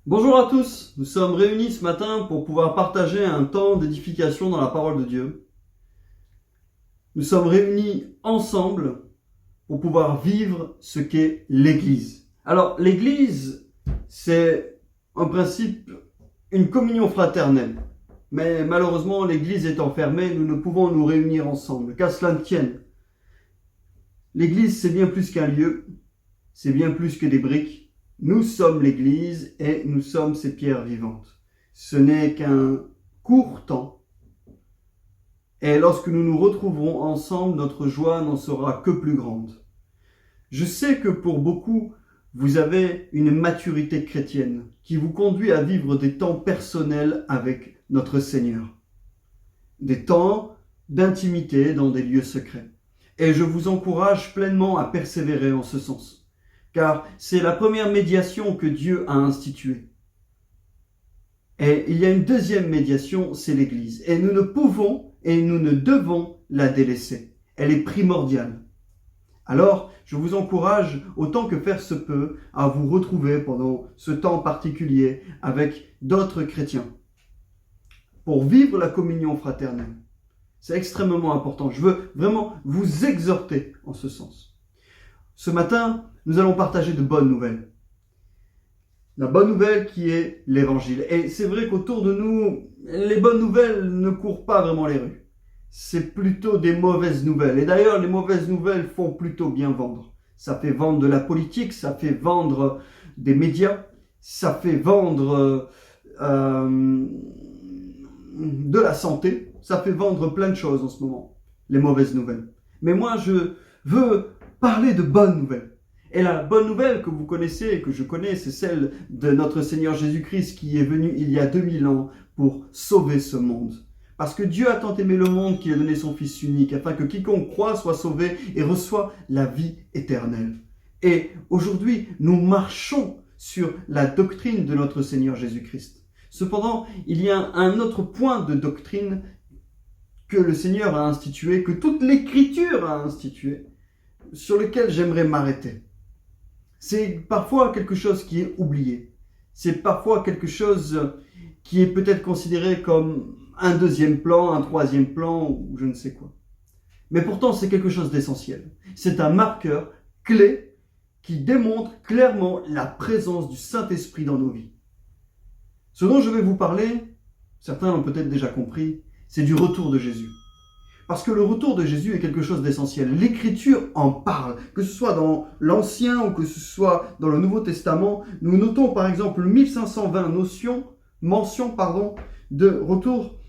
Bonjour à tous, nous sommes réunis ce matin pour pouvoir partager un temps d'édification dans la parole de Dieu. Nous sommes réunis ensemble pour pouvoir vivre ce qu'est l'Église. Alors l'Église, c'est en principe une communion fraternelle. Mais malheureusement, l'Église étant fermée, nous ne pouvons nous réunir ensemble, qu'à cela ne tienne. L'Église, c'est bien plus qu'un lieu, c'est bien plus que des briques. Nous sommes l'Église et nous sommes ces pierres vivantes. Ce n'est qu'un court temps. Et lorsque nous nous retrouverons ensemble, notre joie n'en sera que plus grande. Je sais que pour beaucoup, vous avez une maturité chrétienne qui vous conduit à vivre des temps personnels avec notre Seigneur. Des temps d'intimité dans des lieux secrets. Et je vous encourage pleinement à persévérer en ce sens. Car c'est la première médiation que Dieu a instituée. Et il y a une deuxième médiation, c'est l'Église. Et nous ne pouvons et nous ne devons la délaisser. Elle est primordiale. Alors, je vous encourage, autant que faire se peut, à vous retrouver pendant ce temps particulier avec d'autres chrétiens pour vivre la communion fraternelle. C'est extrêmement important. Je veux vraiment vous exhorter en ce sens. Ce matin, nous allons partager de bonnes nouvelles. La bonne nouvelle qui est l'Évangile. Et c'est vrai qu'autour de nous, les bonnes nouvelles ne courent pas vraiment les rues. C'est plutôt des mauvaises nouvelles. Et d'ailleurs, les mauvaises nouvelles font plutôt bien vendre. Ça fait vendre de la politique, ça fait vendre des médias, ça fait vendre de la santé, ça fait vendre plein de choses en ce moment, les mauvaises nouvelles. Mais moi, je veux parler de bonnes nouvelles. Et la bonne nouvelle que vous connaissez et que je connais, c'est celle de notre Seigneur Jésus-Christ qui est venu il y a 2000 ans pour sauver ce monde. Parce que Dieu a tant aimé le monde qu'il a donné son Fils unique, afin que quiconque croit soit sauvé et reçoit la vie éternelle. Et aujourd'hui, nous marchons sur la doctrine de notre Seigneur Jésus-Christ. Cependant, il y a un autre point de doctrine que le Seigneur a institué, que toute l'Écriture a institué, sur lequel j'aimerais m'arrêter. C'est parfois quelque chose qui est oublié. C'est parfois quelque chose qui est peut-être considéré comme un deuxième plan, un troisième plan, ou je ne sais quoi. Mais pourtant, c'est quelque chose d'essentiel. C'est un marqueur clé qui démontre clairement la présence du Saint-Esprit dans nos vies. Ce dont je vais vous parler, certains l'ont peut-être déjà compris, c'est du retour de Jésus. Parce que le retour de Jésus est quelque chose d'essentiel. L'Écriture en parle, que ce soit dans l'Ancien ou que ce soit dans le Nouveau Testament. Nous notons par exemple 1520 mentions de retour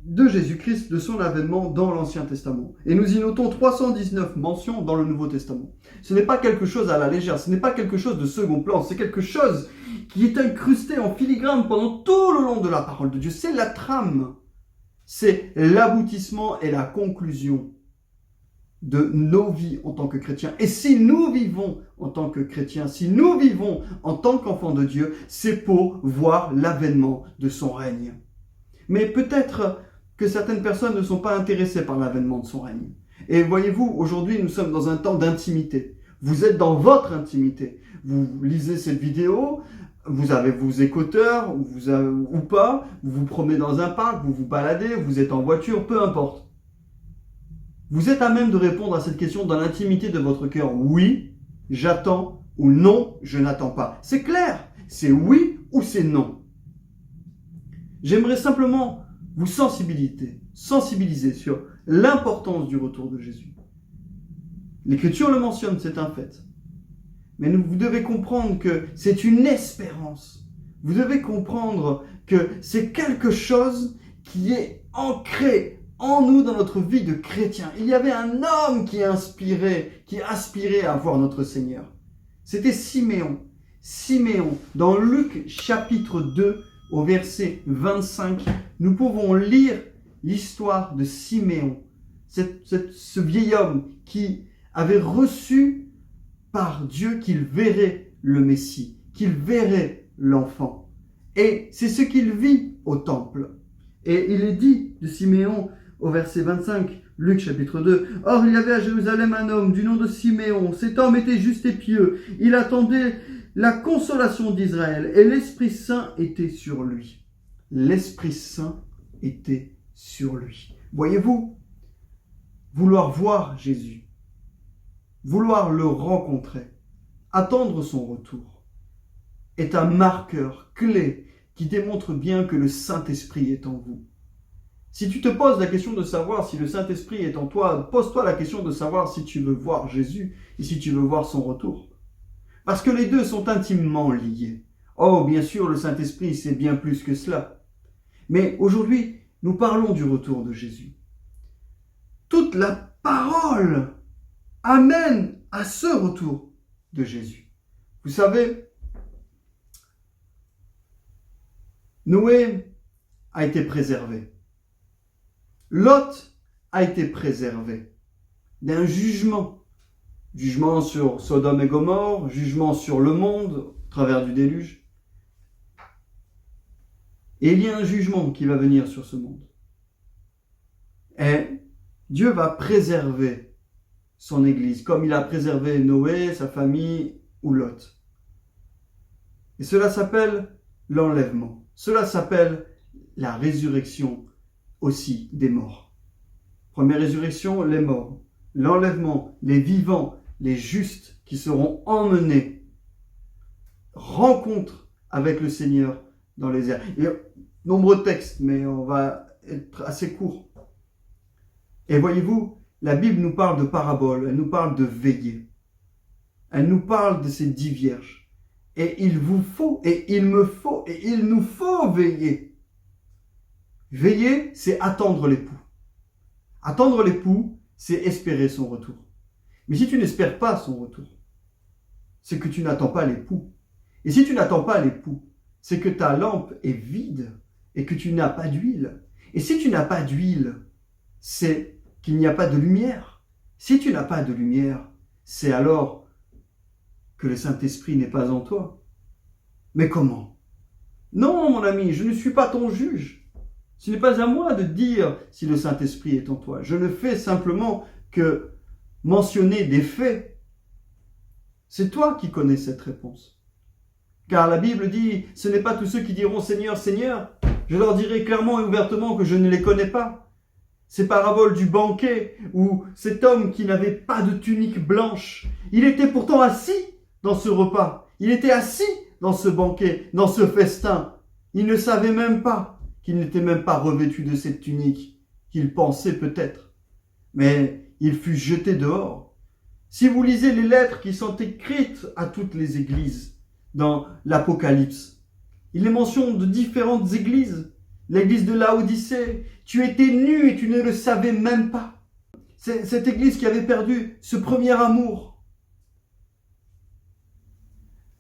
de Jésus-Christ, de son avènement dans l'Ancien Testament. Et nous y notons 319 mentions dans le Nouveau Testament. Ce n'est pas quelque chose à la légère, ce n'est pas quelque chose de second plan, c'est quelque chose qui est incrusté en filigrane pendant tout le long de la parole de Dieu. C'est la trame. C'est l'aboutissement et la conclusion de nos vies en tant que chrétiens. Et si nous vivons en tant que chrétiens, si nous vivons en tant qu'enfants de Dieu, c'est pour voir l'avènement de son règne. Mais peut-être que certaines personnes ne sont pas intéressées par l'avènement de son règne. Et voyez-vous, aujourd'hui, nous sommes dans un temps d'intimité. Vous êtes dans votre intimité. Vous lisez cette vidéo, vous avez vos écouteurs ou pas, vous vous promenez dans un parc, vous vous baladez, vous êtes en voiture, peu importe. Vous êtes à même de répondre à cette question dans l'intimité de votre cœur. Oui, j'attends, ou non, je n'attends pas. C'est clair, c'est oui ou c'est non. J'aimerais simplement vous sensibiliser sur l'importance du retour de Jésus. L'Écriture le mentionne, c'est un fait. Mais vous devez comprendre que c'est une espérance. Vous devez comprendre que c'est quelque chose qui est ancré en nous dans notre vie de chrétien. Il y avait un homme qui aspirait à voir notre Seigneur. C'était Siméon. Siméon, dans Luc chapitre 2, au verset 25, nous pouvons lire l'histoire de Siméon. Ce vieil homme qui avait reçu par Dieu qu'il verrait le Messie, qu'il verrait l'enfant. Et c'est ce qu'il vit au temple. Et il est dit de Siméon au verset 25, Luc chapitre 2, « Or il y avait à Jérusalem un homme du nom de Siméon. Cet homme était juste et pieux. Il attendait la consolation d'Israël et l'Esprit Saint étaient sur lui. L'Esprit Saint était sur lui. Voyez-vous, vouloir voir Jésus, vouloir le rencontrer, attendre son retour, est un marqueur clé qui démontre bien que le Saint-Esprit est en vous. Si tu te poses la question de savoir si le Saint-Esprit est en toi, pose-toi la question de savoir si tu veux voir Jésus et si tu veux voir son retour. Parce que les deux sont intimement liés. Oh, bien sûr, le Saint-Esprit, c'est bien plus que cela. Mais aujourd'hui, nous parlons du retour de Jésus. Toute la parole amène à ce retour de Jésus. Vous savez, Noé a été préservé. Lot a été préservé d'un jugement. Jugement sur Sodome et Gomorrhe, jugement sur le monde au travers du déluge. Et il y a un jugement qui va venir sur ce monde. Et Dieu va préserver son Église, comme il a préservé Noé, sa famille ou Lot. Et cela s'appelle l'enlèvement. Cela s'appelle la résurrection aussi des morts. Première résurrection, les morts. L'enlèvement, les vivants, les justes qui seront emmenés. Rencontre avec le Seigneur dans les airs. Il y a nombreux textes, mais on va être assez court. Et voyez-vous, la Bible nous parle de paraboles, elle nous parle de veiller. Elle nous parle de ces 10 vierges. Et il vous faut, et il me faut, et il nous faut veiller. Veiller, c'est attendre l'époux. Attendre l'époux, c'est espérer son retour. Mais si tu n'espères pas son retour, c'est que tu n'attends pas l'époux. Et si tu n'attends pas l'époux, c'est que ta lampe est vide et que tu n'as pas d'huile. Et si tu n'as pas d'huile, c'est qu'il n'y a pas de lumière. Si tu n'as pas de lumière, c'est alors que le Saint-Esprit n'est pas en toi. Mais comment? Non, mon ami, je ne suis pas ton juge. Ce n'est pas à moi de dire si le Saint-Esprit est en toi. Je ne fais simplement que mentionner des faits. C'est toi qui connais cette réponse. Car la Bible dit, ce n'est pas tous ceux qui diront Seigneur, Seigneur. Je leur dirai clairement et ouvertement que je ne les connais pas. Ces paraboles du banquet où cet homme qui n'avait pas de tunique blanche, il était pourtant assis dans ce repas. Il était assis dans ce banquet, dans ce festin. Il ne savait même pas qu'il n'était même pas revêtu de cette tunique, qu'il pensait peut-être. Mais il fut jeté dehors. Si vous lisez les lettres qui sont écrites à toutes les églises dans l'Apocalypse, il est mention de différentes églises. L'église de Laodicée, tu étais nu et tu ne le savais même pas. C'est cette église qui avait perdu ce premier amour.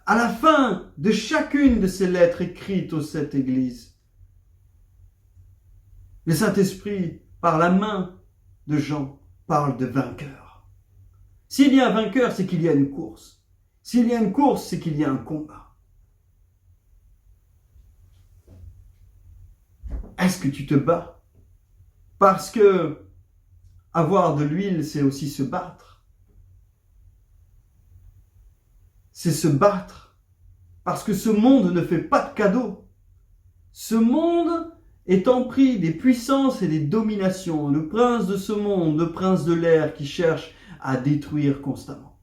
À la fin de chacune de ces lettres écrites aux 7 églises, le Saint-Esprit, par la main de Jean, parle de vainqueur. S'il y a un vainqueur, c'est qu'il y a une course. S'il y a une course, c'est qu'il y a un combat. Est-ce que tu te bats? Parce que avoir de l'huile, c'est aussi se battre. C'est se battre. Parce que ce monde ne fait pas de cadeaux. Ce monde étant pris des puissances et des dominations, le prince de ce monde, le prince de l'air qui cherche à détruire constamment.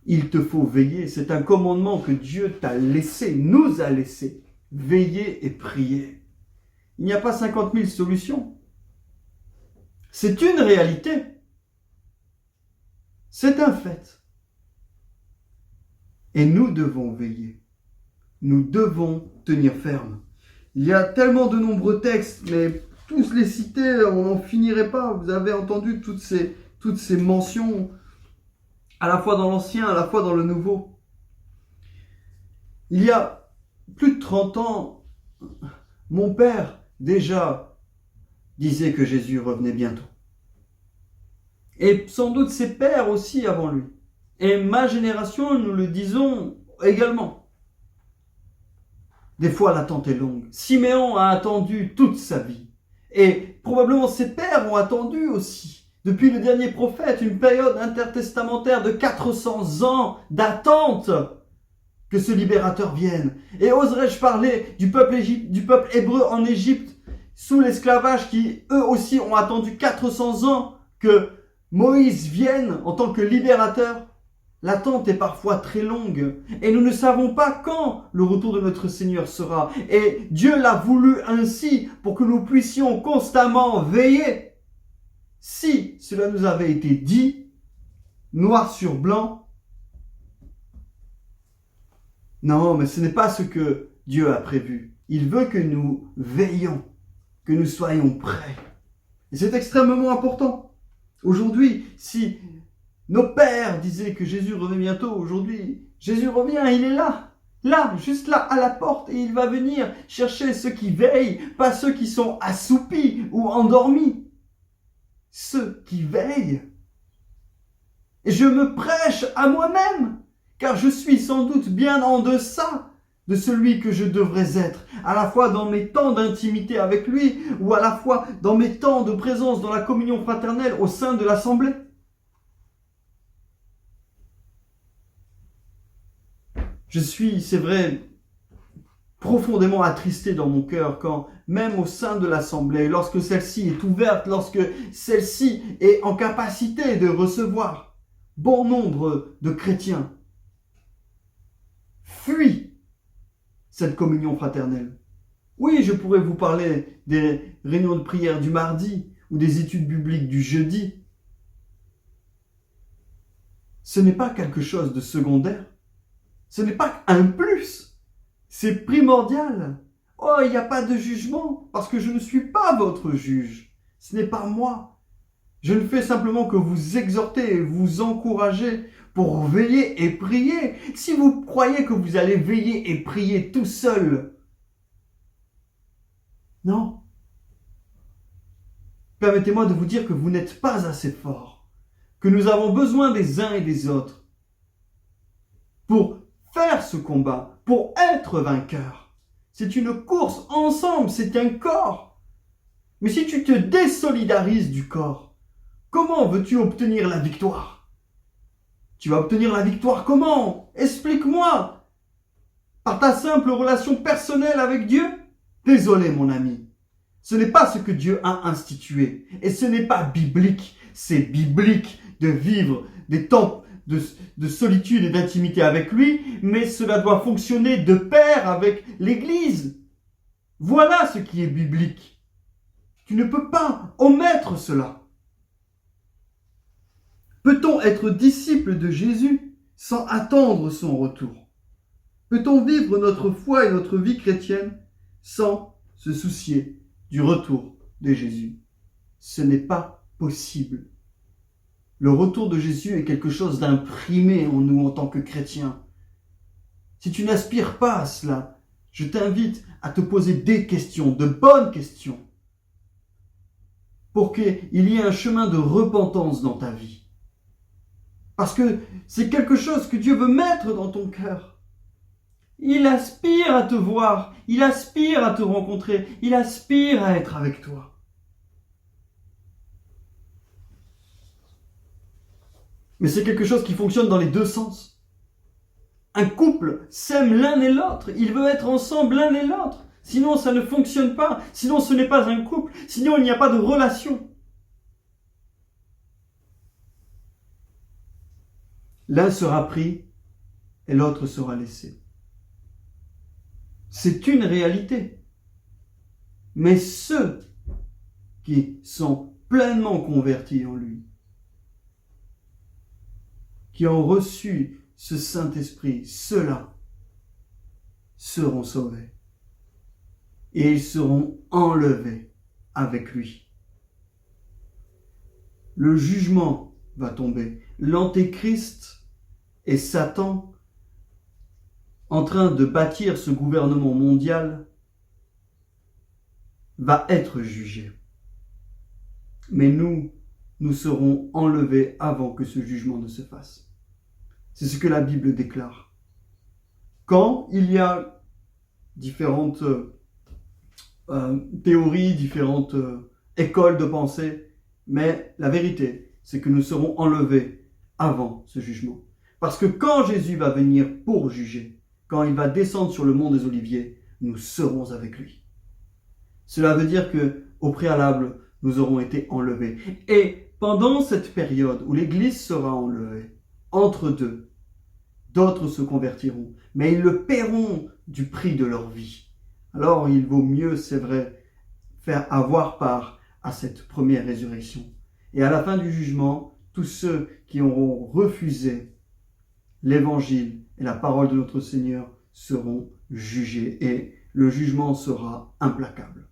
Il te faut veiller, c'est un commandement que Dieu t'a laissé, nous a laissé. Veiller et prier. Il n'y a pas 50 000 solutions. C'est une réalité. C'est un fait. Et nous devons veiller. Nous devons tenir ferme. Il y a tellement de nombreux textes, mais tous les citer, on n'en finirait pas. Vous avez entendu toutes ces mentions, à la fois dans l'Ancien, à la fois dans le Nouveau. Il y a plus de 30 ans, mon père déjà disait que Jésus revenait bientôt. Et sans doute ses pères aussi avant lui. Et ma génération, nous le disons également. Des fois, l'attente est longue. Siméon a attendu toute sa vie. Et probablement ses pères ont attendu aussi. depuis le dernier prophète, une période intertestamentaire de 400 ans d'attente que ce libérateur vienne. Et oserais-je parler du peuple hébreu en Égypte, sous l'esclavage, qui eux aussi ont attendu 400 ans que Moïse vienne en tant que libérateur. L'attente est parfois très longue et nous ne savons pas quand le retour de notre Seigneur sera. Et Dieu l'a voulu ainsi pour que nous puissions constamment veiller. Si cela nous avait été dit, noir sur blanc, non, mais ce n'est pas ce que Dieu a prévu. Il veut que nous veillions, que nous soyons prêts. Et c'est extrêmement important. Aujourd'hui, si nos pères disaient que Jésus revient bientôt, aujourd'hui, Jésus revient, il est là. Là, juste là, à la porte, et il va venir chercher ceux qui veillent, pas ceux qui sont assoupis ou endormis. Ceux qui veillent. Et je me prêche à moi-même, car je suis sans doute bien en deçà de celui que je devrais être, à la fois dans mes temps d'intimité avec lui, ou à la fois dans mes temps de présence dans la communion fraternelle au sein de l'assemblée. Je suis, c'est vrai, profondément attristé dans mon cœur quand, même au sein de l'assemblée, lorsque celle-ci est ouverte, lorsque celle-ci est en capacité de recevoir bon nombre de chrétiens, fuient cette communion fraternelle. Oui, je pourrais vous parler des réunions de prière du mardi ou des études bibliques du jeudi. Ce n'est pas quelque chose de secondaire. Ce n'est pas un plus. C'est primordial. Oh, il n'y a pas de jugement parce que je ne suis pas votre juge. Ce n'est pas moi. Je ne fais simplement que vous exhorter et vous encourager pour veiller et prier. Si vous croyez que vous allez veiller et prier tout seul, non. Permettez-moi de vous dire que vous n'êtes pas assez fort, que nous avons besoin des uns et des autres pour faire ce combat, pour être vainqueur. C'est une course ensemble, c'est un corps. Mais si tu te désolidarises du corps, comment veux-tu obtenir la victoire? Tu vas obtenir la victoire comment? Explique-moi. Par ta simple relation personnelle avec Dieu? Désolé mon ami, ce n'est pas ce que Dieu a institué. Et ce n'est pas biblique. C'est biblique de vivre des temps de solitude et d'intimité avec lui, mais cela doit fonctionner de pair avec l'Église. Voilà ce qui est biblique. Tu ne peux pas omettre cela. Peut-on être disciple de Jésus sans attendre son retour? Peut-on vivre notre foi et notre vie chrétienne sans se soucier du retour de Jésus? Ce n'est pas possible. Le retour de Jésus est quelque chose d'imprimé en nous en tant que chrétiens. Si tu n'aspires pas à cela, je t'invite à te poser des questions, de bonnes questions, pour qu'il y ait un chemin de repentance dans ta vie. Parce que c'est quelque chose que Dieu veut mettre dans ton cœur. Il aspire à te voir, il aspire à te rencontrer, il aspire à être avec toi. Mais c'est quelque chose qui fonctionne dans les deux sens. Un couple s'aime l'un et l'autre, il veut être ensemble l'un et l'autre. Sinon, ça ne fonctionne pas, sinon ce n'est pas un couple, sinon il n'y a pas de relation. L'un sera pris et l'autre sera laissé. C'est une réalité. Mais ceux qui sont pleinement convertis en lui, qui ont reçu ce Saint-Esprit, ceux-là seront sauvés. Et ils seront enlevés avec lui. Le jugement va tomber. L'Antéchrist et Satan, en train de bâtir ce gouvernement mondial, va être jugé. Mais nous serons enlevés avant que ce jugement ne se fasse. C'est ce que la Bible déclare. Quand il y a différentes théories, différentes écoles de pensée Mais la vérité, c'est que nous serons enlevés avant ce jugement. Parce que quand Jésus va venir pour juger, quand il va descendre sur le mont des Oliviers, nous serons avec lui. Cela veut dire que, au préalable, nous aurons été enlevés. Et pendant cette période où l'Église sera enlevée, entre deux, d'autres se convertiront, mais ils le paieront du prix de leur vie. Alors il vaut mieux, c'est vrai, faire avoir part à cette première résurrection. Et à la fin du jugement, tous ceux qui auront refusé l'évangile et la parole de notre Seigneur seront jugés et le jugement sera implacable.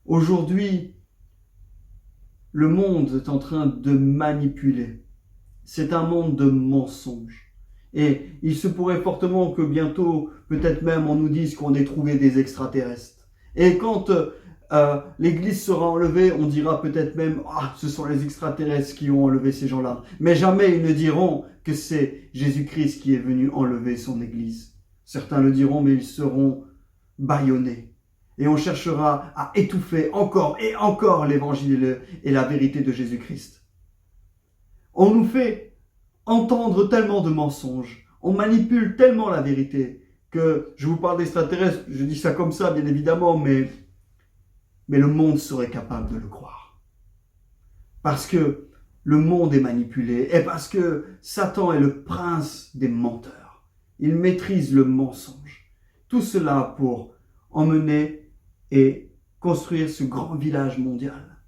Aujourd'hui, le monde est en train de manipuler. C'est un monde de mensonges. Et il se pourrait fortement que bientôt, peut-être même, on nous dise qu'on ait trouvé des extraterrestres. Et quand l'Église sera enlevée, on dira peut-être même « Ah, ce sont les extraterrestres qui ont enlevé ces gens-là ». Mais jamais ils ne diront que c'est Jésus-Christ qui est venu enlever son Église. Certains le diront, mais ils seront bâillonnés. Et on cherchera à étouffer encore et encore l'Évangile et la vérité de Jésus-Christ. On nous fait entendre tellement de mensonges, on manipule tellement la vérité, que je vous parle d'extraterrestres, je dis ça comme ça bien évidemment, mais le monde serait capable de le croire. Parce que le monde est manipulé, et parce que Satan est le prince des menteurs. Il maîtrise le mensonge. Tout cela pour emmener et construire ce grand village mondial,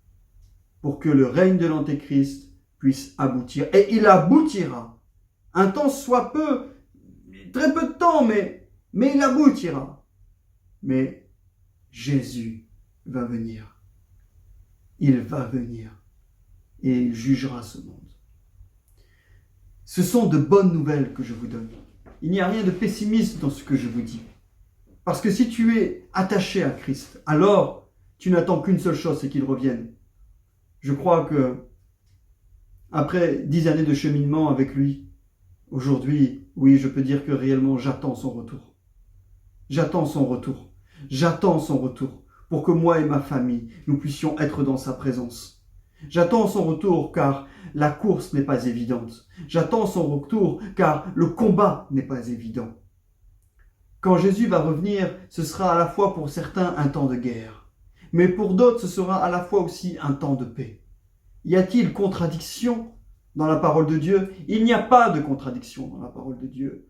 pour que le règne de l'Antéchrist puisse aboutir. Et il aboutira. Un temps soit peu, très peu de temps, mais il aboutira. Mais Jésus va venir. Il va venir. Et il jugera ce monde. Ce sont de bonnes nouvelles que je vous donne. Il n'y a rien de pessimiste dans ce que je vous dis. Parce que si tu es attaché à Christ, alors tu n'attends qu'une seule chose, c'est qu'il revienne. Je crois que après 10 années de cheminement avec lui, aujourd'hui, oui, je peux dire que réellement j'attends son retour. J'attends son retour. J'attends son retour pour que moi et ma famille, nous puissions être dans sa présence. J'attends son retour car la course n'est pas évidente. J'attends son retour car le combat n'est pas évident. Quand Jésus va revenir, ce sera à la fois pour certains un temps de guerre, mais pour d'autres ce sera à la fois aussi un temps de paix. Y a-t-il contradiction dans la parole de Dieu? Il n'y a pas de contradiction dans la parole de Dieu.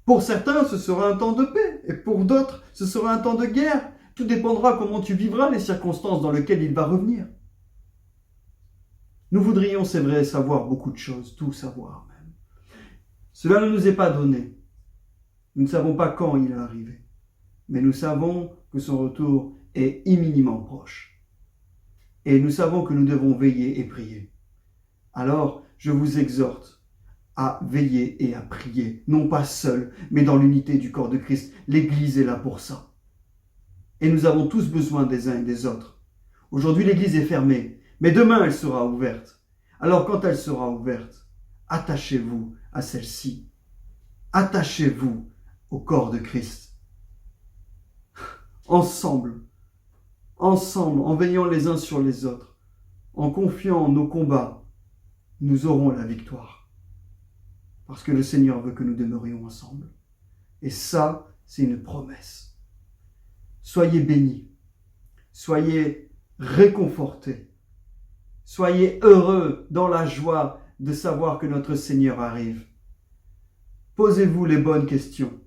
Pour certains, ce sera un temps de paix, et pour d'autres, ce sera un temps de guerre. Tout dépendra comment tu vivras les circonstances dans lesquelles il va revenir. Nous voudrions, c'est vrai, savoir beaucoup de choses, tout savoir même. Cela ne nous est pas donné. Nous ne savons pas quand il va arriver, mais nous savons que son retour est imminemment proche. Et nous savons que nous devons veiller et prier. Alors, je vous exhorte à veiller et à prier, non pas seul, mais dans l'unité du corps de Christ. L'Église est là pour ça. Et nous avons tous besoin des uns et des autres. Aujourd'hui, l'Église est fermée, mais demain, elle sera ouverte. Alors, quand elle sera ouverte, attachez-vous à celle-ci. Attachez-vous au corps de Christ. Ensemble, en veillant les uns sur les autres, en confiant nos combats, nous aurons la victoire. Parce que le Seigneur veut que nous demeurions ensemble. Et ça, c'est une promesse. Soyez bénis, soyez réconfortés, soyez heureux dans la joie de savoir que notre Seigneur arrive. Posez-vous les bonnes questions.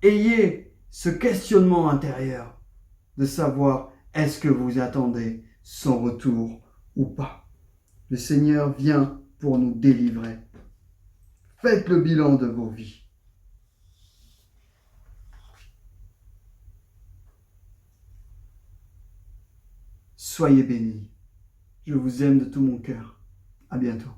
Ayez ce questionnement intérieur de savoir est-ce que vous attendez son retour ou pas. Le Seigneur vient pour nous délivrer. Faites le bilan de vos vies. Soyez bénis. Je vous aime de tout mon cœur. À bientôt.